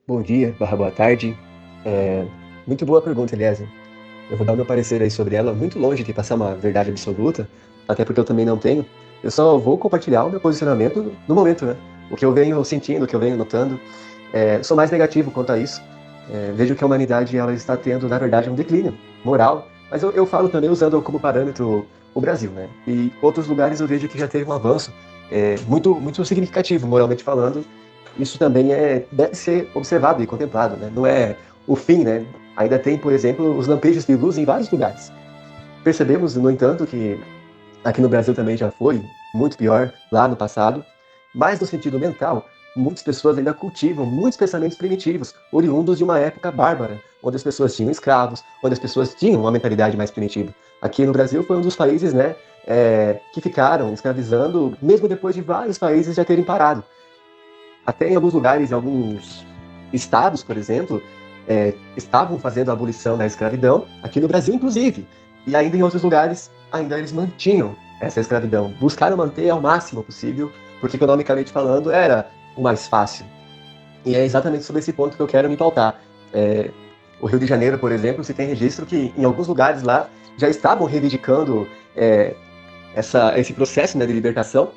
Bom dia, barra boa tarde. É, Muito boa pergunta, aliás. Eu vou dar o meu parecer aí sobre ela, muito longe de passar uma verdade absoluta, até porque eu também não tenho. Eu só vou compartilhar o meu posicionamento no momento, né? O que eu venho sentindo, o que eu venho notando. Sou mais negativo quanto a isso. Vejo que a humanidade ela está tendo, na verdade, um declínio moral, mas eu falo também usando como parâmetro o Brasil, né? E outros lugares eu vejo que já teve um avanço muito significativo, moralmente falando. Isso também deve ser observado e contemplado, né? Não é o fim, né? Ainda tem, por exemplo, os lampejos de luz em vários lugares. Percebemos, no entanto, que aqui no Brasil também já foi muito pior lá no passado, mas no sentido mental, muitas pessoas ainda cultivam muitos pensamentos primitivos, oriundos de uma época bárbara, onde as pessoas tinham escravos, onde as pessoas tinham uma mentalidade mais primitiva. Aqui no Brasil foi um dos países, né, que ficaram escravizando, mesmo depois de vários países já terem parado. Até em alguns lugares, em alguns estados, por exemplo, estavam fazendo a abolição da escravidão, aqui no Brasil, inclusive. E ainda em outros lugares, ainda eles mantinham essa escravidão. Buscaram manter ao máximo possível, porque economicamente falando era o mais fácil. E é exatamente sobre esse ponto que eu quero me pautar. É, o Rio de Janeiro, por exemplo, se tem registro que em alguns lugares lá já estavam reivindicando esse processo, né, de libertação.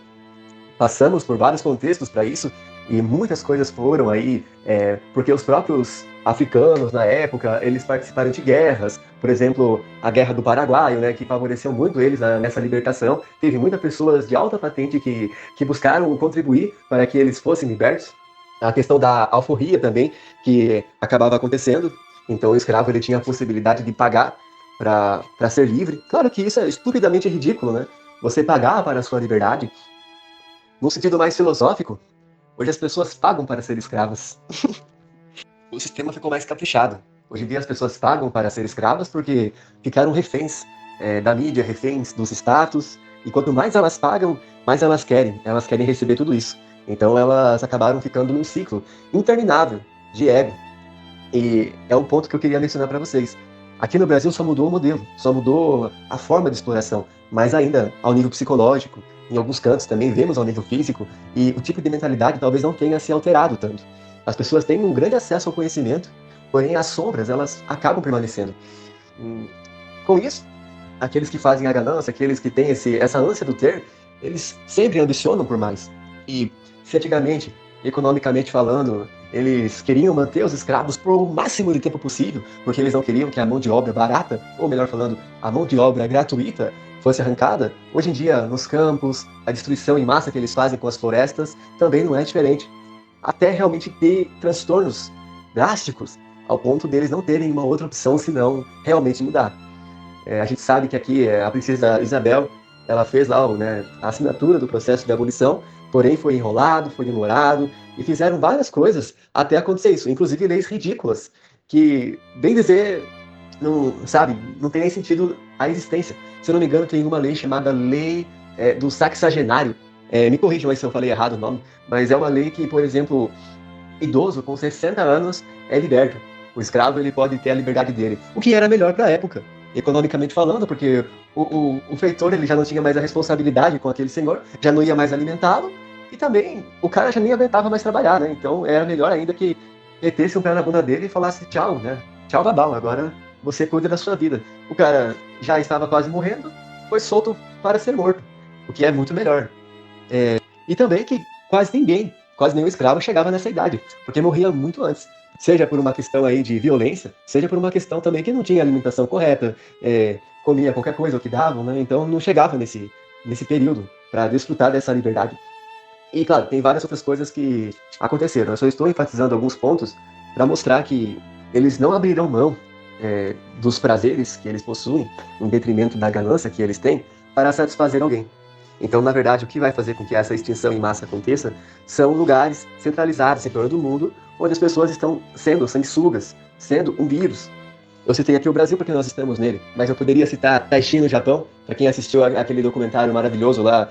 Passamos por vários contextos para isso e muitas coisas foram aí, porque os próprios africanos na época eles participaram de guerras, por exemplo, a Guerra do Paraguaio, né, que favoreceu muito eles nessa libertação. Teve muitas pessoas de alta patente que buscaram contribuir para que eles fossem libertos. A questão da alforria também, que acabava acontecendo. Então o escravo ele tinha a possibilidade de pagar para ser livre. Claro que isso é estupidamente ridículo, né? Você pagar para a sua liberdade. No sentido mais filosófico, hoje as pessoas pagam para ser escravas. O sistema ficou mais caprichado. Hoje em dia as pessoas pagam para ser escravas porque ficaram reféns da mídia, reféns dos status. E quanto mais elas pagam, mais elas querem. Elas querem receber tudo isso. Então elas acabaram ficando num ciclo interminável de ego. E é um ponto que eu queria mencionar para vocês. Aqui no Brasil só mudou o modelo, só mudou a forma de exploração, mas ainda ao nível psicológico, em alguns cantos também vemos ao nível físico, e o tipo de mentalidade talvez não tenha se alterado tanto. As pessoas têm um grande acesso ao conhecimento, porém as sombras elas acabam permanecendo. Hum, Com isso, aqueles que fazem a ganância, aqueles que têm essa ânsia do ter, eles sempre ambicionam por mais. E se antigamente, economicamente falando, eles queriam manter os escravos por o máximo de tempo possível, porque eles não queriam que a mão de obra barata, ou melhor falando, a mão de obra gratuita, fosse arrancada, hoje em dia, nos campos, a destruição em massa que eles fazem com as florestas também não é diferente. Até realmente ter transtornos drásticos, ao ponto deles não terem uma outra opção senão realmente mudar. A gente sabe que aqui a princesa Isabel, ela fez lá né, a assinatura do processo de abolição, porém foi enrolado, foi demorado, e fizeram várias coisas até acontecer isso, inclusive leis ridículas, que, bem dizer, não, sabe, não tem nem sentido a existência. Se eu não me engano, tem uma lei chamada Lei do Saxagenário. Me corrijam aí se eu falei errado o nome, mas é uma lei que, por exemplo, idoso com 60 anos é liberto. O escravo ele pode ter a liberdade dele, o que era melhor para a época, economicamente falando, porque o feitor ele já não tinha mais a responsabilidade com aquele senhor, já não ia mais alimentá-lo, e também o cara já nem aguentava mais trabalhar, né? Então era melhor ainda que metesse um pé na bunda dele e falasse tchau, né? Tchau, babau, agora você cuida da sua vida. O cara já estava quase morrendo, foi solto para ser morto, o que é muito melhor. E também que quase nenhum escravo chegava nessa idade, porque morria muito antes. Seja por uma questão aí de violência, seja por uma questão também que não tinha alimentação correta, comia qualquer coisa o que davam, né? Então não chegava nesse período para desfrutar dessa liberdade. E claro, tem várias outras coisas que aconteceram. Eu só estou enfatizando alguns pontos para mostrar que eles não abrirão mão dos prazeres que eles possuem, em detrimento da ganância que eles têm, para satisfazer alguém. Então, na verdade, o que vai fazer com que essa extinção em massa aconteça são lugares centralizados em torno do mundo, onde as pessoas estão sendo sanguessugas, sendo um vírus. Eu citei aqui o Brasil porque nós estamos nele, mas eu poderia citar Taixi no Japão, para quem assistiu aquele documentário maravilhoso lá,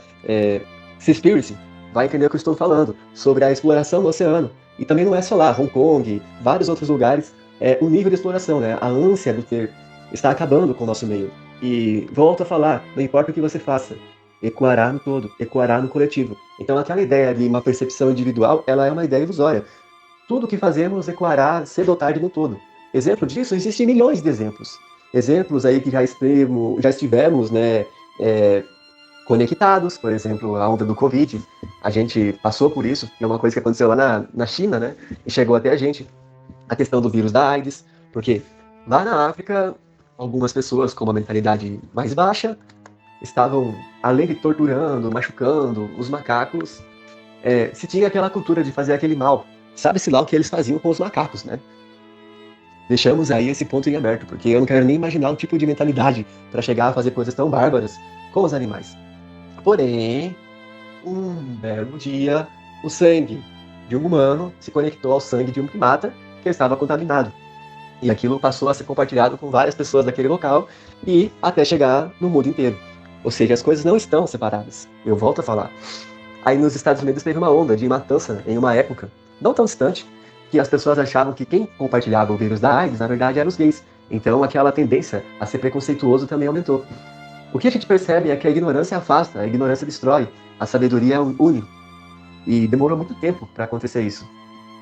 Seaspiracy, vai entender o que eu estou falando, sobre a exploração do oceano. E também não é só lá, Hong Kong, vários outros lugares, o nível de exploração, né? A ânsia do ter está acabando com o nosso meio. E volto a falar, não importa o que você faça, ecoará no todo, ecoará no coletivo. Então aquela ideia de uma percepção individual, ela é uma ideia ilusória. tudo que fazemos ecoará cedo ou tarde no todo. Exemplo disso, existem milhões de exemplos. Exemplos aí que já estivemos, né, é, conectados, por exemplo, a onda do Covid, a gente passou por isso, que é uma coisa que aconteceu lá na China, né, e chegou até a gente, a questão do vírus da AIDS, porque lá na África, algumas pessoas com uma mentalidade mais baixa estavam, além de torturando, machucando os macacos, se tinha aquela cultura de fazer aquele mal. Sabe-se lá o que eles faziam com os macacos, né? Deixamos aí esse ponto em aberto, porque eu não quero nem imaginar o tipo de mentalidade para chegar a fazer coisas tão bárbaras com os animais. Porém, um belo dia, o sangue de um humano se conectou ao sangue de um primata que estava contaminado. E aquilo passou a ser compartilhado com várias pessoas daquele local e até chegar no mundo inteiro. Ou seja, as coisas não estão separadas. Eu volto a falar. Aí nos Estados Unidos teve uma onda de matança em uma época, não tão distante, que as pessoas achavam que quem compartilhava o vírus da AIDS, na verdade, eram os gays. Então aquela tendência a ser preconceituoso também aumentou. O que a gente percebe é que a ignorância afasta, a ignorância destrói, a sabedoria une. E demorou muito tempo para acontecer isso.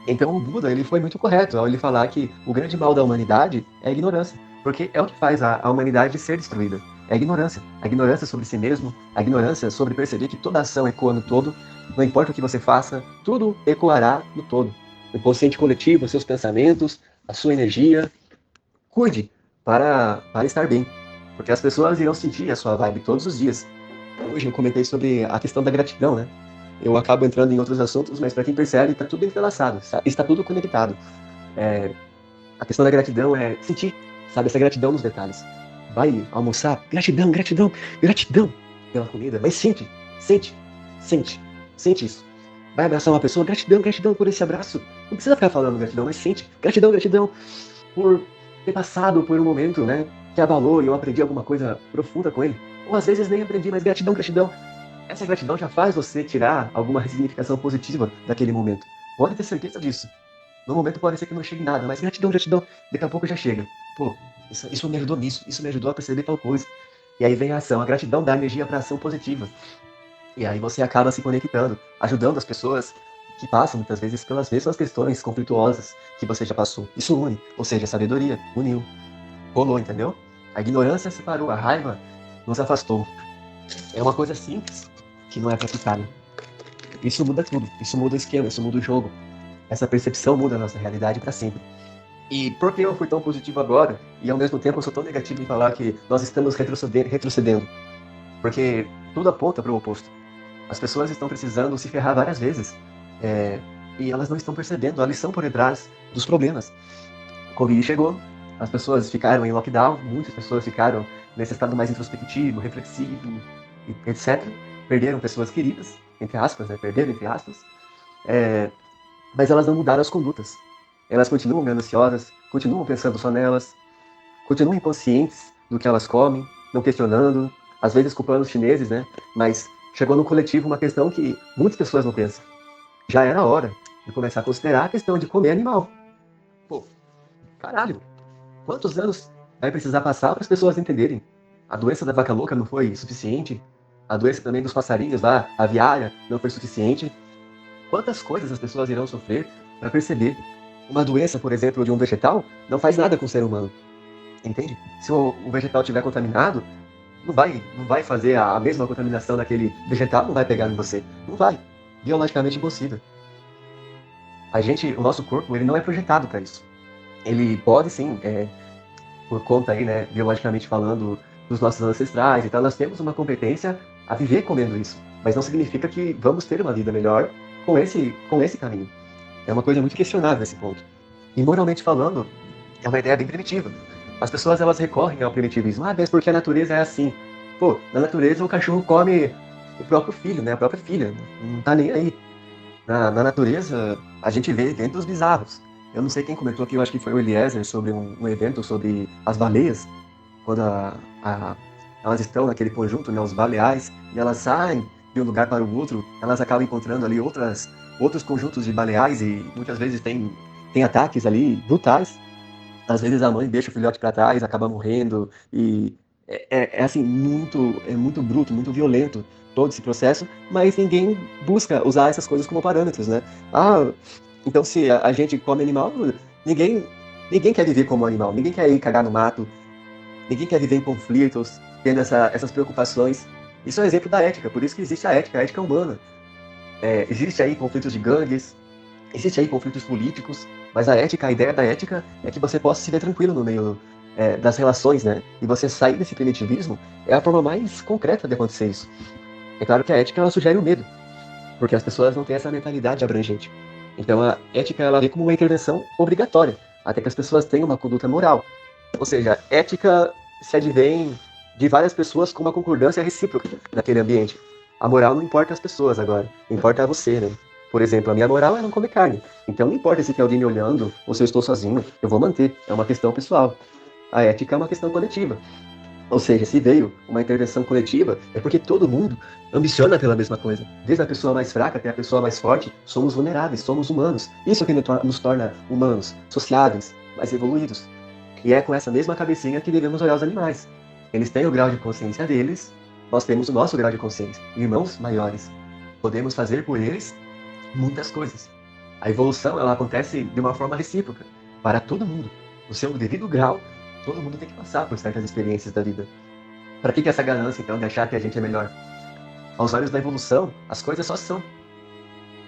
Então o Buda ele foi muito correto ao ele falar que o grande mal da humanidade é a ignorância, porque é o que faz a humanidade ser destruída. É a ignorância sobre si mesmo, a ignorância sobre perceber que toda ação ecoa no todo, não importa o que você faça, tudo ecoará no todo. O inconsciente coletivo, os seus pensamentos, a sua energia, cuide para estar bem, porque as pessoas irão sentir a sua vibe todos os dias. Hoje eu comentei sobre a questão da gratidão, né? Eu acabo entrando em outros assuntos, mas para quem percebe, está tudo entrelaçado, está tudo conectado. É, a questão da gratidão é sentir, sabe, essa gratidão nos detalhes. Vai almoçar, gratidão, gratidão, gratidão pela comida, mas sente, sente, sente, sente isso. Vai abraçar uma pessoa, gratidão, gratidão por esse abraço. Não precisa ficar falando gratidão, mas sente, gratidão, gratidão por ter passado por um momento, né, que abalou e eu aprendi alguma coisa profunda com ele. Ou às vezes nem aprendi, mas gratidão, gratidão. Essa gratidão já faz você tirar alguma significação positiva daquele momento. Pode ter certeza disso. No momento pode ser que não chegue nada, mas gratidão, gratidão, daqui a pouco já chega. Pô, isso me ajudou nisso, isso me ajudou a perceber tal coisa. E aí vem a ação, a gratidão dá energia para ação positiva. E aí você acaba se conectando, ajudando as pessoas que passam muitas vezes pelas mesmas questões conflituosas que você já passou. Isso une, ou seja, a sabedoria uniu, rolou, entendeu? A ignorância separou, a raiva nos afastou. É uma coisa simples que não é praticada. Isso muda tudo, isso muda o esquema, isso muda o jogo. Essa percepção muda a nossa realidade para sempre. E por que eu fui tão positivo agora e ao mesmo tempo eu sou tão negativo em falar que nós estamos retrocedendo? Porque tudo aponta para o oposto. As pessoas estão precisando se ferrar várias vezes é, e elas não estão percebendo a lição por detrás dos problemas. O Covid chegou, as pessoas ficaram em lockdown, muitas pessoas ficaram nesse estado mais introspectivo, reflexivo, etc. Perderam pessoas queridas, entre aspas, né? Perderam, entre aspas. É, mas elas não mudaram as condutas. Elas continuam gananciosas, continuam pensando só nelas, continuam inconscientes do que elas comem, não questionando, às vezes culpando os chineses, né? Mas chegou no coletivo uma questão que muitas pessoas não pensam. Já era hora de começar a considerar a questão de comer animal. Pô, caralho, quantos anos vai precisar passar para as pessoas entenderem? A doença da vaca louca não foi suficiente? A doença também dos passarinhos lá, a aviária, não foi suficiente? Quantas coisas as pessoas irão sofrer para perceber? Uma doença, por exemplo, de um vegetal, não faz nada com o ser humano. Entende? Se o vegetal estiver contaminado, não vai fazer a mesma contaminação daquele vegetal, não vai pegar em você. Não vai. Biologicamente impossível. O nosso corpo, ele não é projetado para isso. Ele pode sim, por conta aí, né, biologicamente falando, dos nossos ancestrais, então nós temos uma competência a viver comendo isso. Mas não significa que vamos ter uma vida melhor com esse caminho. É uma coisa muito questionável esse ponto. E moralmente falando, é uma ideia bem primitiva. As pessoas elas recorrem ao primitivismo. Ah, mas porque a natureza é assim. Pô, na natureza o cachorro come o próprio filho, né? A própria filha. Não tá nem aí. Na natureza, a gente vê eventos bizarros. Eu não sei quem comentou aqui, eu acho que foi o Eliezer, sobre um evento sobre as baleias, quando a- elas estão naquele conjunto, né, os baleais, e elas saem de um lugar para o outro, elas acabam encontrando ali outros conjuntos de baleais e muitas vezes tem ataques ali brutais. Às vezes a mãe deixa o filhote para trás, acaba morrendo, e assim, muito bruto, muito violento todo esse processo, mas ninguém busca usar essas coisas como parâmetros, né? Ah, Então, se a gente come animal, ninguém, ninguém quer viver como animal, ninguém quer ir cagar no mato, ninguém quer viver em conflitos, tendo essas preocupações. Isso é um exemplo da ética, por isso que existe a ética humana. Existe aí conflitos de gangues, existe aí conflitos políticos, mas a ética, a ideia da ética é que você possa se ver tranquilo no meio das relações, né? E você sair desse primitivismo é a forma mais concreta de acontecer isso. É claro que a ética ela sugere o medo, porque as pessoas não têm essa mentalidade abrangente. Então a ética ela vem como uma intervenção obrigatória, até que as pessoas tenham uma conduta moral. Ou seja, ética se advém de várias pessoas com uma concordância recíproca naquele ambiente. A moral não importa as pessoas agora, importa você, né? Por exemplo, a minha moral é não comer carne. Então não importa se tem alguém me olhando ou se eu estou sozinho, eu vou manter. É uma questão pessoal. A ética é uma questão coletiva. Ou seja, se veio uma intervenção coletiva, é porque todo mundo ambiciona pela mesma coisa. Desde a pessoa mais fraca até a pessoa mais forte, somos vulneráveis, somos humanos. Isso que nos torna humanos, sociáveis, mais evoluídos. E é com essa mesma cabecinha que devemos olhar os animais. Eles têm o grau de consciência deles, nós temos o nosso grau de consciência. Irmãos maiores. Podemos fazer por eles muitas coisas. A evolução ela acontece de uma forma recíproca, para todo mundo. No seu devido grau, todo mundo tem que passar por certas experiências da vida. Para que essa ganância, então, de achar que a gente é melhor? Aos olhos da evolução, as coisas só são.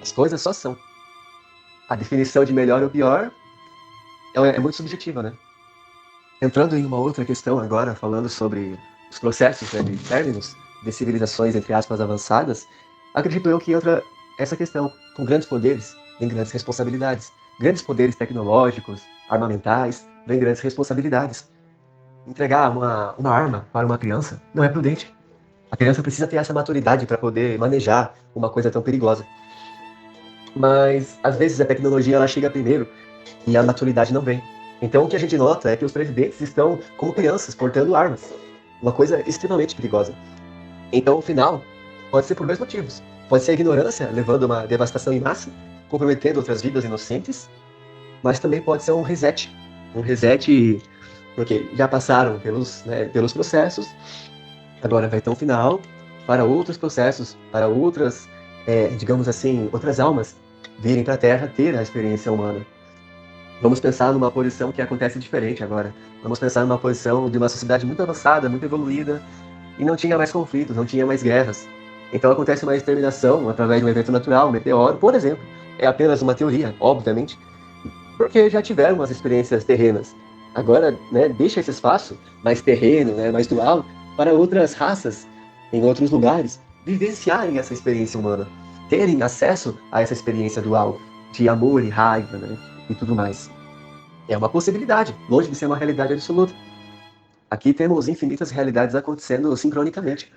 As coisas só são. A definição de melhor ou pior é muito subjetiva, né? Entrando em uma outra questão agora, falando sobre os processos, né, de términos de civilizações, entre aspas, avançadas, acredito eu que entra essa questão. Com grandes poderes, vem grandes responsabilidades. Grandes poderes tecnológicos, armamentais, vem grandes responsabilidades. Entregar uma arma para uma criança não é prudente. A criança precisa ter essa maturidade para poder manejar uma coisa tão perigosa. Mas, às vezes, a tecnologia ela chega primeiro e a maturidade não vem. Então, o que a gente nota é que os presidentes estão como crianças, portando armas. Uma coisa extremamente perigosa. Então, o final pode ser por dois motivos. Pode ser a ignorância, levando a uma devastação em massa, comprometendo outras vidas inocentes, mas também pode ser um reset. Um reset porque já passaram pelos processos, agora vai ter um final para outros processos, para outras, digamos assim, outras almas virem para a Terra ter a experiência humana. Vamos pensar numa posição que acontece diferente agora. Vamos pensar numa posição de uma sociedade muito avançada, muito evoluída, e não tinha mais conflitos, não tinha mais guerras. Então acontece uma exterminação através de um evento natural, um meteoro, por exemplo. É apenas uma teoria, obviamente, porque já tiveram as experiências terrenas. Agora, né, deixa esse espaço mais terreno, né, mais dual, para outras raças, em outros lugares, vivenciarem essa experiência humana, terem acesso a essa experiência dual, de amor e raiva, né, e tudo mais. É uma possibilidade, longe de ser uma realidade absoluta. Aqui temos infinitas realidades acontecendo sincronicamente.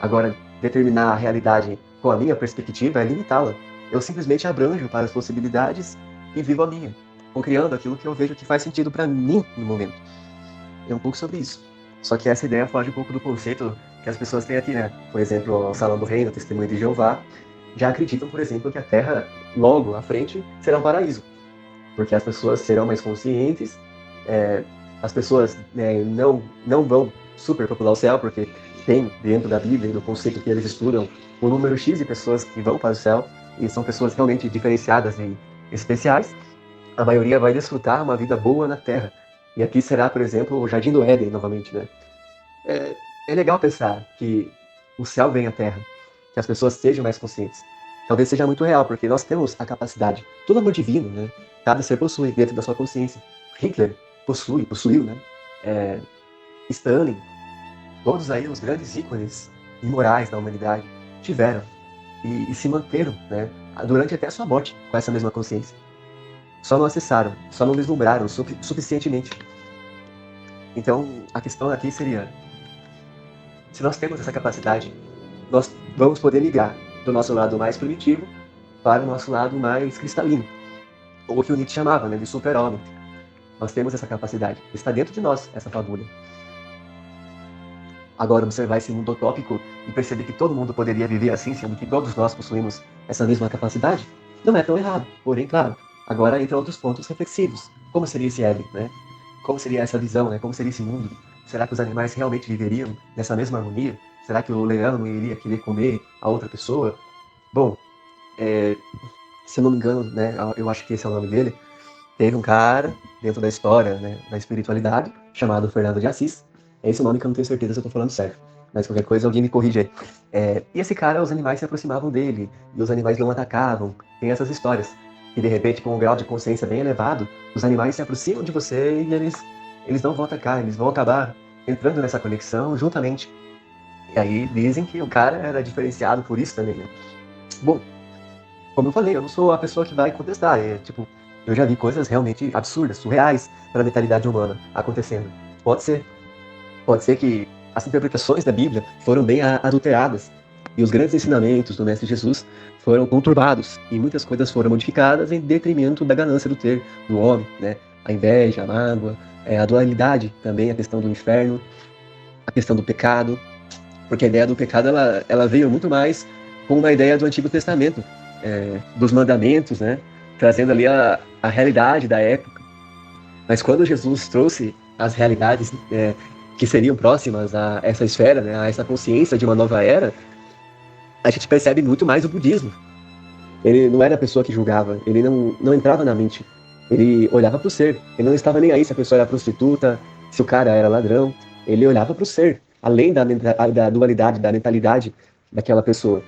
Agora, determinar a realidade com a minha perspectiva é limitá-la. Eu simplesmente abranjo para as possibilidades e vivo a minha, criando aquilo que eu vejo que faz sentido para mim no momento. É um pouco sobre isso. Só que essa ideia foge um pouco do conceito que as pessoas têm aqui, né? Por exemplo, o Salão do Reino, o Testemunho de Jeová, já acreditam, por exemplo, que a Terra, logo à frente, será um paraíso. Porque as pessoas serão mais conscientes, é, as pessoas não vão superpopular o céu, porque tem dentro da Bíblia, do conceito que eles estudam, um número X de pessoas que vão para o céu, e são pessoas realmente diferenciadas e especiais. A maioria vai desfrutar uma vida boa na Terra. E aqui será, por exemplo, o Jardim do Éden, novamente, né? É, é legal pensar que o céu vem à Terra, que as pessoas sejam mais conscientes. Talvez seja muito real, porque nós temos a capacidade, todo amor divino, né? Cada ser possui dentro da sua consciência. Hitler possuiu, né? É, Stalin, todos aí os grandes ícones imorais da humanidade tiveram e se manteram, né? Durante até a sua morte com essa mesma consciência. Só não acessaram, só não vislumbraram suficientemente. Então, a questão aqui seria, se nós temos essa capacidade, nós vamos poder migrar do nosso lado mais primitivo para o nosso lado mais cristalino, ou o que o Nietzsche chamava, né, de super-homem. Nós temos essa capacidade, está dentro de nós essa fagulha. Agora, observar esse mundo utópico e perceber que todo mundo poderia viver assim, sendo que todos nós possuímos essa mesma capacidade, não é tão errado. Porém, claro, agora entram outros pontos reflexivos. Como seria esse Éden, né? Como seria essa visão, né? Como seria esse mundo? Será que os animais realmente viveriam nessa mesma harmonia? Será que o leão não iria querer comer a outra pessoa? Bom, Se eu não me engano, né, eu acho que esse é o nome dele. Teve um cara dentro da história, né, da espiritualidade, chamado Fernando de Assis. É esse o nome que eu não tenho certeza se eu tô falando certo. Mas qualquer coisa, alguém me corrige aí. E esse cara, os animais se aproximavam dele, e os animais não atacavam. Tem essas histórias. E de repente, com um grau de consciência bem elevado, os animais se aproximam de você e eles não vão atacar, eles vão acabar entrando nessa conexão juntamente. E aí dizem que o cara era diferenciado por isso também, né? Bom, como eu falei, eu não sou a pessoa que vai contestar. Tipo, eu já vi coisas realmente absurdas, surreais para a mentalidade humana acontecendo. Pode ser. Pode ser que as interpretações da Bíblia foram bem adulteradas e os grandes ensinamentos do Mestre Jesus foram conturbados e muitas coisas foram modificadas em detrimento da ganância do ter, do homem, né? A inveja, a mágoa, a dualidade também, a questão do inferno, a questão do pecado, porque a ideia do pecado ela veio muito mais com uma ideia do Antigo Testamento, dos mandamentos, né? Trazendo ali a realidade da época. Mas quando Jesus trouxe as realidades que seriam próximas a essa esfera, né, a essa consciência de uma nova era, a gente percebe muito mais o budismo. Ele não era a pessoa que julgava, ele não entrava na mente. Ele olhava para o ser. Ele não estava nem aí se a pessoa era prostituta, se o cara era ladrão. Ele olhava para o ser, além da dualidade, da mentalidade daquela pessoa.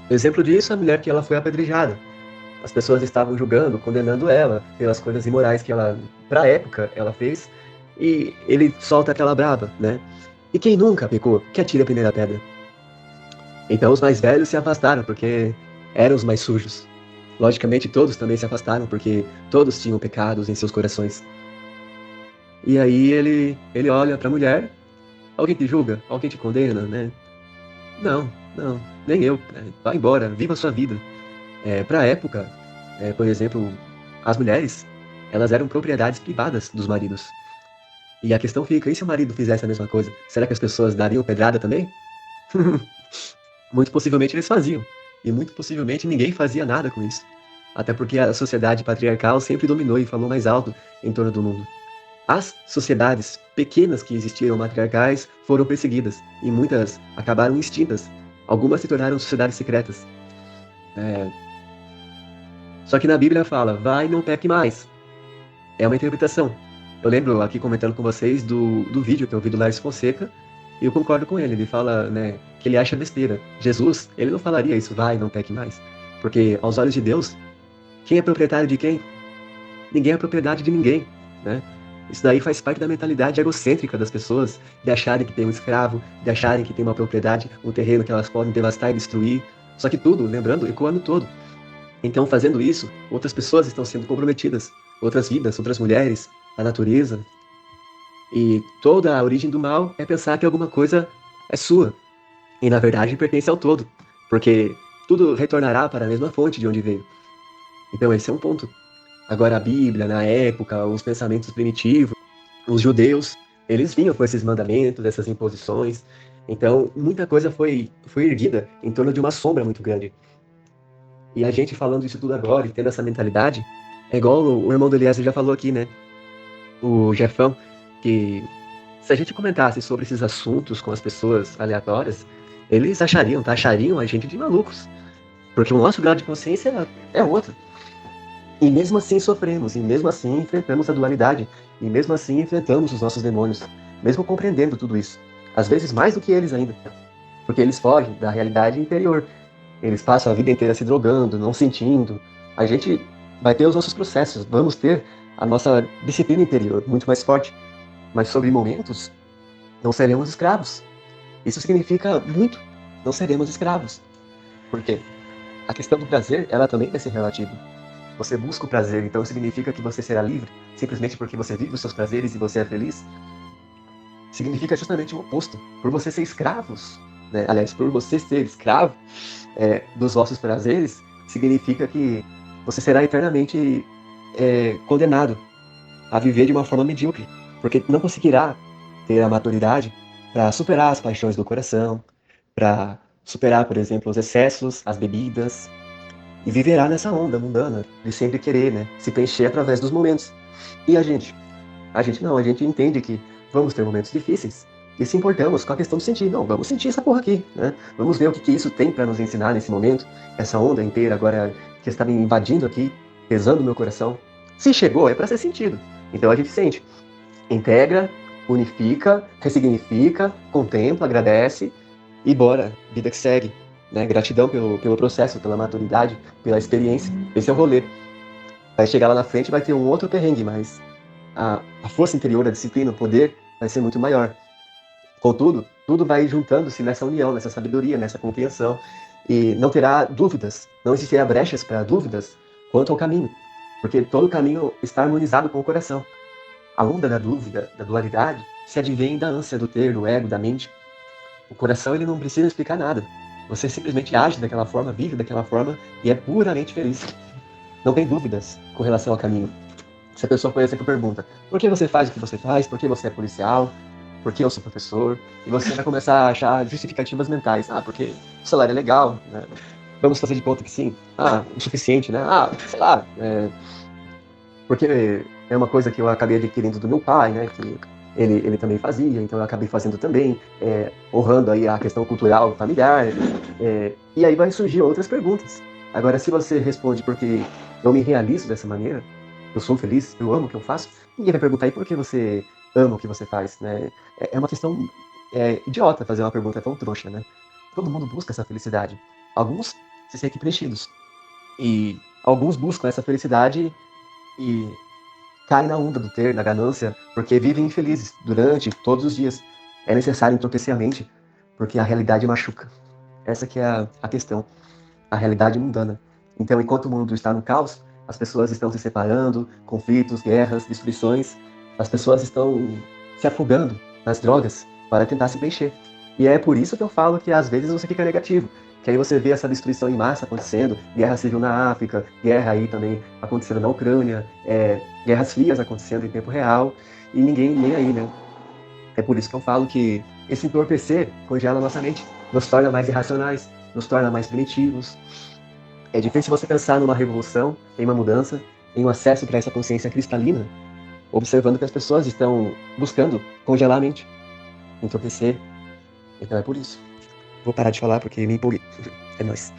Exemplo disso, a mulher que ela foi apedrejada. As pessoas estavam julgando, condenando ela pelas coisas imorais que ela, pra época, ela fez. E ele solta aquela braba, né? E quem nunca pecou, que atire a primeira pedra. Então os mais velhos se afastaram, porque eram os mais sujos. Logicamente, todos também se afastaram, porque todos tinham pecados em seus corações. E aí ele olha pra mulher, alguém te julga, alguém te condena, né? Não, não, nem eu. Vai embora, viva a sua vida. Pra época, por exemplo, as mulheres, elas eram propriedades privadas dos maridos. E a questão fica, e se o marido fizesse a mesma coisa? Será que as pessoas dariam pedrada também? Muito possivelmente eles faziam. E muito possivelmente ninguém fazia nada com isso. Até porque a sociedade patriarcal sempre dominou e falou mais alto em torno do mundo. As sociedades pequenas que existiram matriarcais foram perseguidas e muitas acabaram extintas. Algumas se tornaram sociedades secretas. É, Só que na Bíblia fala, vai e não peque mais. É uma interpretação. Eu lembro aqui comentando com vocês do vídeo que eu vi do Lars Fonseca, e eu concordo com ele. Ele fala, né, que ele acha besteira. Jesus, ele não falaria isso, vai, não peque mais. Porque aos olhos de Deus, quem é proprietário de quem? Ninguém é propriedade de ninguém, né? Isso daí faz parte da mentalidade egocêntrica das pessoas, de acharem que tem um escravo, de acharem que tem uma propriedade, um terreno que elas podem devastar e destruir. Só que tudo, lembrando, ecoando todo. Então, fazendo isso, outras pessoas estão sendo comprometidas, outras vidas, outras mulheres, a natureza. E toda a origem do mal é pensar que alguma coisa é sua, e na verdade pertence ao todo, porque tudo retornará para a mesma fonte de onde veio. Então, esse é um ponto. Agora, a Bíblia, na época, os pensamentos primitivos, os judeus, eles vinham com esses mandamentos, essas imposições. Então, muita coisa foi erguida em torno de uma sombra muito grande. E a gente falando isso tudo agora e tendo essa mentalidade, é igual o irmão do Eliezer já falou aqui, né? O Jefão, que se a gente comentasse sobre esses assuntos com as pessoas aleatórias, eles taxariam a gente de malucos. Porque o nosso grau de consciência é outro. E mesmo assim sofremos, e mesmo assim enfrentamos a dualidade, e mesmo assim enfrentamos os nossos demônios, mesmo compreendendo tudo isso. Às vezes mais do que eles ainda. Porque eles fogem da realidade interior. Eles passam a vida inteira se drogando, não sentindo. A gente vai ter os nossos processos, vamos ter a nossa disciplina interior muito mais forte. Mas sobre momentos, não seremos escravos. Isso significa muito. Não seremos escravos. Por quê? A questão do prazer, ela também vai ser relativa. Você busca o prazer, então significa que você será livre, simplesmente porque você vive os seus prazeres e você é feliz? Significa justamente o oposto. Por você ser escravos, né? Aliás, por você ser escravo dos vossos prazeres, significa que você será eternamente condenado a viver de uma forma medíocre, porque não conseguirá ter a maturidade para superar as paixões do coração, para superar, por exemplo, os excessos, as bebidas, e viverá nessa onda mundana de sempre querer, né, se preencher através dos momentos. E a gente? A gente não, a gente entende que vamos ter momentos difíceis, e se importamos com a questão do sentir. Não, vamos sentir essa porra aqui, né? Vamos ver o que isso tem para nos ensinar nesse momento, essa onda inteira agora que está me invadindo aqui, pesando no meu coração. Se chegou, é para ser sentido. Então a gente sente, integra, unifica, ressignifica, contempla, agradece e bora, vida que segue. Né? Gratidão pelo processo, pela maturidade, pela experiência. Esse é o rolê. Vai chegar lá na frente e vai ter um outro perrengue, mas a força interior, a disciplina, o poder vai ser muito maior. Contudo, tudo vai juntando-se nessa união, nessa sabedoria, nessa compreensão, e não terá dúvidas, não existirá brechas para dúvidas quanto ao caminho, porque todo caminho está harmonizado com o coração. A onda da dúvida, da dualidade, se advém da ânsia do ter, do ego, da mente. O coração ele não precisa explicar nada. Você simplesmente age daquela forma, vive daquela forma e é puramente feliz. Não tem dúvidas com relação ao caminho. Se a pessoa, por exemplo, pergunta por que você faz o que você faz, por que você é policial, por que eu sou professor, e você vai começar a achar justificativas mentais. Ah, porque o salário é legal, né? Vamos fazer de conta que sim. Ah, o suficiente, né? Ah, sei lá, porque é uma coisa que eu acabei adquirindo do meu pai, né? Que ele também fazia, então eu acabei fazendo também, honrando aí a questão cultural familiar. E aí vai surgir outras perguntas. Agora, se você responde porque eu me realizo dessa maneira, eu sou feliz, eu amo o que eu faço, ninguém vai perguntar e por que você ama o que você faz, né? É uma questão idiota fazer uma pergunta tão trouxa, né? Todo mundo busca essa felicidade. Alguns se sentem preenchidos. E alguns buscam essa felicidade e caem na onda do ter, na ganância, porque vivem infelizes durante todos os dias. É necessário entorpecer a mente, porque a realidade machuca. Essa que é a questão, a realidade mundana. Então, enquanto o mundo está no caos, as pessoas estão se separando, conflitos, guerras, destruições, as pessoas estão se afogando nas drogas para tentar se preencher. E é por isso que eu falo que às vezes você fica negativo, que aí você vê essa destruição em massa acontecendo, guerra civil na África, guerra aí também acontecendo na Ucrânia, guerras frias acontecendo em tempo real, e ninguém nem aí, né? É por isso que eu falo que esse entorpecer congela a nossa mente, nos torna mais irracionais, nos torna mais primitivos. É difícil você pensar numa revolução, em uma mudança, em um acesso para essa consciência cristalina, observando que as pessoas estão buscando congelar a mente, entorpecer. Então é por isso. Vou parar de falar porque me empolguei. É nóis.